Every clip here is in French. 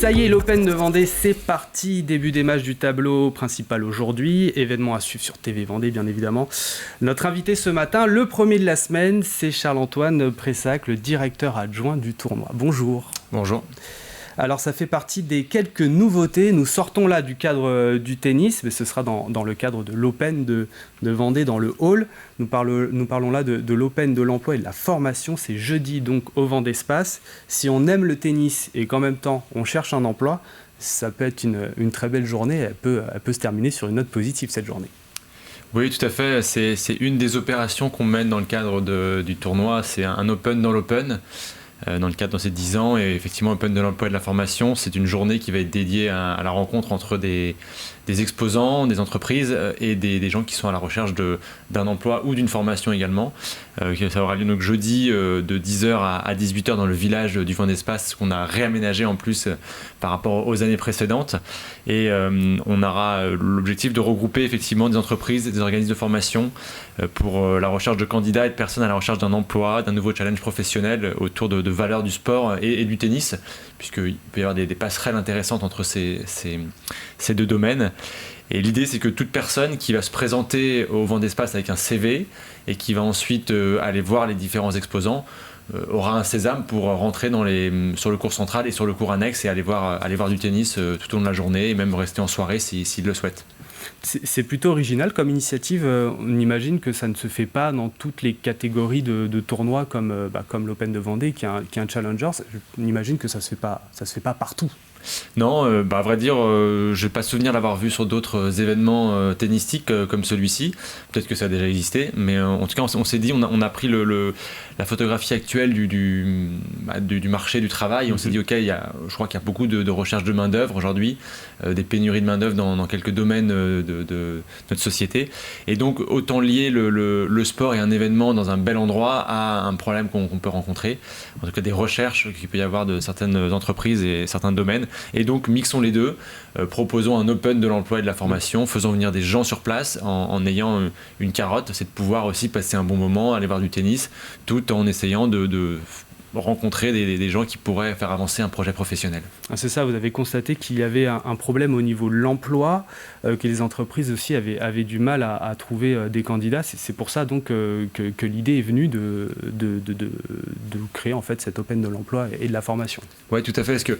Ça y est, l'Open de Vendée, c'est parti. Début des matchs du tableau principal aujourd'hui. Événement à suivre sur TV Vendée, bien évidemment. Notre invité ce matin, le premier de la semaine, c'est Charles-Antoine Pressac, le directeur adjoint du tournoi. Bonjour. Bonjour. Alors, ça fait partie des quelques nouveautés. Nous sortons là du cadre du tennis, mais ce sera dans le cadre de l'Open de Vendée, dans le hall. Nous parlons là de l'Open de l'emploi et de la formation. C'est jeudi, donc, au Vendée Space. Si on aime le tennis et qu'en même temps, on cherche un emploi, ça peut être une très belle journée. Elle peut se terminer sur une note positive, cette journée. Oui, tout à fait. C'est une des opérations qu'on mène dans le cadre du tournoi. C'est un Open dans l'Open. Dans le cadre de ces 10 ans, et effectivement Open de l'emploi et de la formation, c'est une journée qui va être dédiée à la rencontre entre des exposants, des entreprises et des gens qui sont à la recherche d'un emploi ou d'une formation également. Ça aura lieu donc jeudi de 10h à 18h dans le village du Vendée Space qu'on a réaménagé en plus par rapport aux années précédentes. Et on aura l'objectif de regrouper effectivement des entreprises et des organismes de formation pour la recherche de candidats et de personnes à la recherche d'un emploi, d'un nouveau challenge professionnel autour de valeurs du sport et du tennis, puisqu'il peut y avoir des passerelles intéressantes entre ces deux domaines. Et l'idée, c'est que toute personne qui va se présenter au Vendée Space avec un CV et qui va ensuite aller voir les différents exposants aura un sésame pour rentrer sur le cours central et sur le cours annexe et aller voir du tennis tout au long de la journée et même rester en soirée s'il le souhaite. C'est plutôt original comme initiative. On imagine que ça ne se fait pas dans toutes les catégories de tournois comme l'Open de Vendée, qui est un challenger. On imagine que ça se fait pas partout. Non, à vrai dire, je n'ai pas souvenir d'avoir vu sur d'autres événements tennistiques comme celui-ci. Peut-être que ça a déjà existé, mais en tout cas, on s'est dit, on a pris la photographie actuelle du marché du travail. Et on s'est dit, ok, je crois qu'il y a beaucoup de recherche de main-d'œuvre aujourd'hui, des pénuries de main-d'œuvre dans quelques domaines de notre société. Et donc, autant lier le sport et un événement dans un bel endroit à un problème qu'on peut rencontrer. En tout cas, des recherches qu'il peut y avoir de certaines entreprises et certains domaines. Et donc mixons les deux, proposons un Open de l'emploi et de la formation, faisons venir des gens sur place en ayant une carotte, c'est de pouvoir aussi passer un bon moment, aller voir du tennis, tout en essayant de rencontrer des gens qui pourraient faire avancer un projet professionnel. C'est ça, vous avez constaté qu'il y avait un problème au niveau de l'emploi, que les entreprises aussi avaient du mal à trouver des candidats. C'est pour ça donc que l'idée est venue de créer en fait cet Open de l'emploi et de la formation. Oui, tout à fait, parce que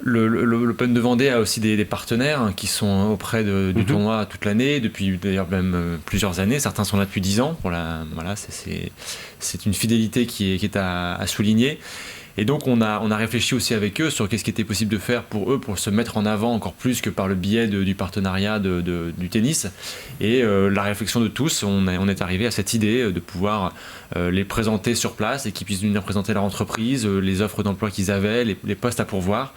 l'Open de Vendée a aussi des partenaires qui sont auprès du tournoi toute l'année, depuis d'ailleurs même plusieurs années. Certains sont là depuis 10 ans. C'est une fidélité qui est à souligner. Et donc on a réfléchi aussi avec eux sur qu'est-ce qui était possible de faire pour eux pour se mettre en avant encore plus que par le biais du partenariat du tennis. Et la réflexion de tous, on est arrivé à cette idée de pouvoir les présenter sur place et qu'ils puissent venir présenter leur entreprise, les offres d'emploi qu'ils avaient, les postes à pourvoir.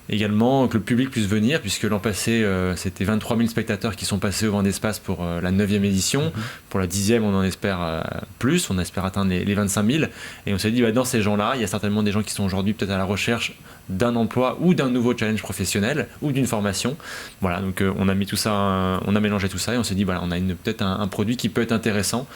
Également que le public puisse venir, puisque l'an passé c'était 23 000 spectateurs qui sont passés au Vendée Space pour la 9e édition. Pour la 10e on en espère plus, on espère atteindre les 25 000, et on s'est dit dans ces gens là il y a certainement des gens qui sont aujourd'hui peut-être à la recherche d'un emploi ou d'un nouveau challenge professionnel ou d'une formation. Voilà, donc on a mis tout ça, on a mélangé tout ça et on s'est dit on a peut-être un produit qui peut être intéressant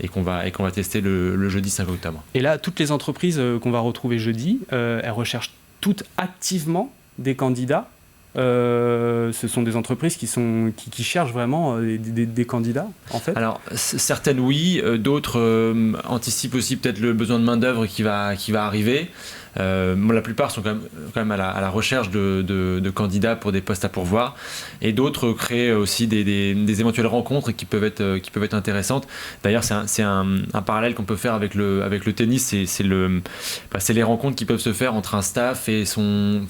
et qu'on va tester le jeudi 5 octobre. Et là, toutes les entreprises qu'on va retrouver jeudi, elles recherchent toutes activement des candidats. Ce sont des entreprises qui cherchent vraiment des candidats, en fait. Alors, certaines oui, d'autres anticipent aussi peut-être le besoin de main-d'œuvre qui va arriver. La plupart sont quand même à la recherche de candidats pour des postes à pourvoir, et d'autres créent aussi des éventuelles rencontres qui peuvent être intéressantes. D'ailleurs, c'est un parallèle qu'on peut faire avec le tennis. C'est les rencontres qui peuvent se faire entre un staff et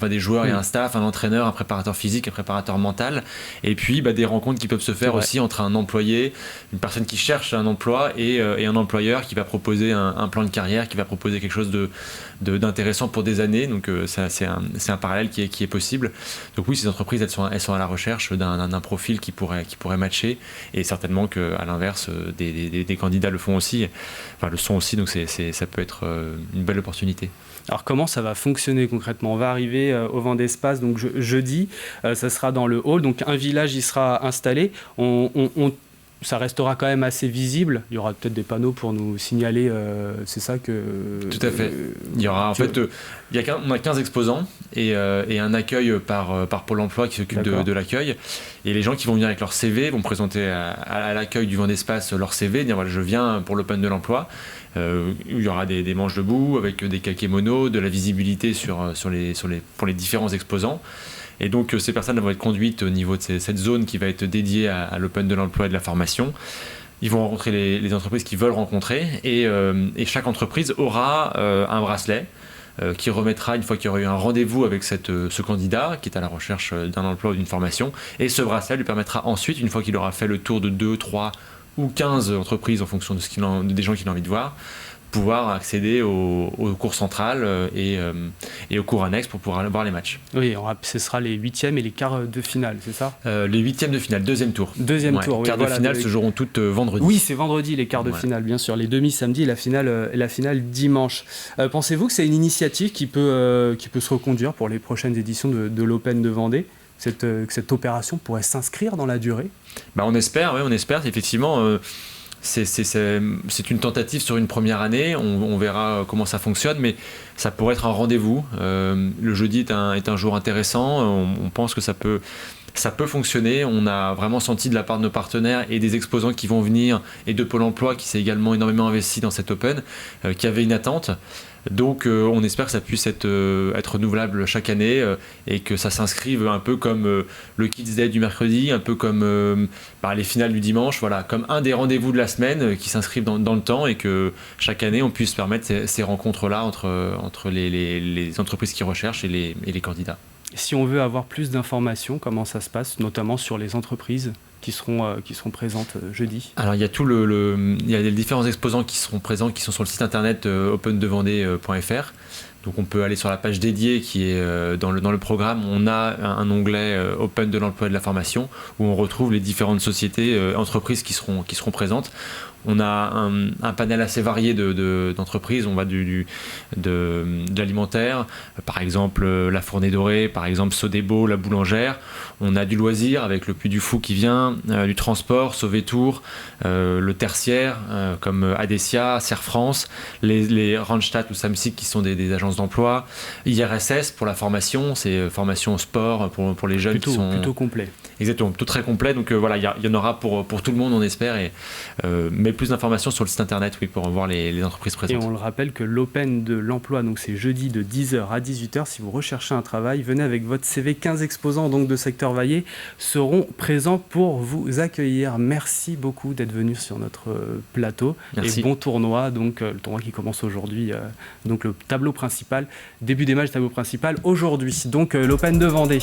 des joueurs et un staff, un entraîneur, un préparateur physique, un préparateur mental, et puis des rencontres qui peuvent se faire aussi entre un employé, une personne qui cherche un emploi et un employeur qui va proposer un plan de carrière, qui va proposer quelque chose d'intéressant pour des années. Donc c'est un parallèle qui est possible. Donc oui, ces entreprises elles sont à la recherche d'un profil qui pourrait matcher, et certainement qu'à l'inverse des candidats le sont aussi, donc ça peut être une belle opportunité. Alors comment ça va fonctionner concrètement ? On va arriver au Vendée Space donc jeudi, ça sera dans le hall, donc un village y sera installé. On ça restera quand même assez visible. Il y aura peut-être des panneaux pour nous signaler, c'est ça que... Tout à fait. Il y aura, on a 15 exposants et un accueil par Pôle emploi qui s'occupe de l'accueil. Et les gens qui vont venir avec leur CV vont présenter à l'accueil du Vendée Espace leur CV, dire voilà, je viens pour l'Open de l'emploi. Il y aura des manches debout avec des kakémonos, de la visibilité pour les différents exposants. Et donc ces personnes vont être conduites au niveau de cette zone qui va être dédiée à l'Open de l'emploi et de la formation. Ils vont rencontrer les entreprises qu'ils veulent rencontrer et chaque entreprise aura un bracelet qui remettra une fois qu'il y aura eu un rendez-vous avec ce candidat qui est à la recherche d'un emploi ou d'une formation. Et ce bracelet lui permettra ensuite, une fois qu'il aura fait le tour de 2, 3 ou 15 entreprises en fonction des gens qu'il a envie de voir, pouvoir accéder au cours central et au cours annexe pour pouvoir voir les matchs. Oui, ce sera les huitièmes et les quarts de finale, c'est ça ? Les huitièmes de finale, deuxième tour. Deuxième tour, oui. Quarts de finale se joueront toutes vendredi. Oui, c'est vendredi les quarts de finale, bien sûr. Les demi samedi et la finale dimanche. Pensez-vous que c'est une initiative qui peut se reconduire pour les prochaines éditions de l'Open de Vendée ? Que cette opération pourrait s'inscrire dans la durée ? On espère, effectivement. C'est une tentative sur une première année, on verra comment ça fonctionne, mais ça pourrait être un rendez-vous. Le jeudi est un jour intéressant, on pense que ça peut fonctionner. On a vraiment senti de la part de nos partenaires et des exposants qui vont venir et de Pôle emploi qui s'est également énormément investi dans cette Open, qui avait une attente. Donc on espère que ça puisse être renouvelable chaque année et que ça s'inscrive un peu comme le Kids Day du mercredi, un peu comme les finales du dimanche, voilà, comme un des rendez-vous de la semaine qui s'inscrivent dans le temps et que chaque année on puisse permettre ces rencontres-là entre les entreprises qui recherchent et les candidats. Si on veut avoir plus d'informations, comment ça se passe, notamment sur les entreprises qui seront présentes jeudi ? Alors il y a il y a les différents exposants qui seront présents, qui sont sur le site internet opendevendée.fr. Donc on peut aller sur la page dédiée qui est dans le programme. On a un onglet Open de l'emploi et de la formation où on retrouve les différentes sociétés, entreprises qui seront présentes. On a un panel assez varié d'entreprises. On va de l'alimentaire, par exemple la Fournée Dorée, par exemple Sodebo, la boulangère. On a du loisir avec le Puy du Fou qui vient, du transport, Sauvétour, le tertiaire comme Adessia, Serre France, les Randstad ou Samsic qui sont des agences d'emploi, IRSS pour la formation, c'est formation au sport pour les jeunes plutôt complet. Exactement, tout très complet. Donc voilà, il y en aura pour tout le monde, on espère. Mais plus d'informations sur le site internet, oui, pour voir les entreprises présentes. Et on le rappelle que l'Open de l'emploi, donc c'est jeudi de 10h à 18h. Si vous recherchez un travail, venez avec votre CV. 15 exposants donc de secteur Vaillé seront présents pour vous accueillir. Merci beaucoup d'être venu sur notre plateau. Merci. Et bon tournoi, donc le tournoi qui commence aujourd'hui, donc le tableau principal, début des matchs, tableau principal aujourd'hui. Donc l'Open de Vendée.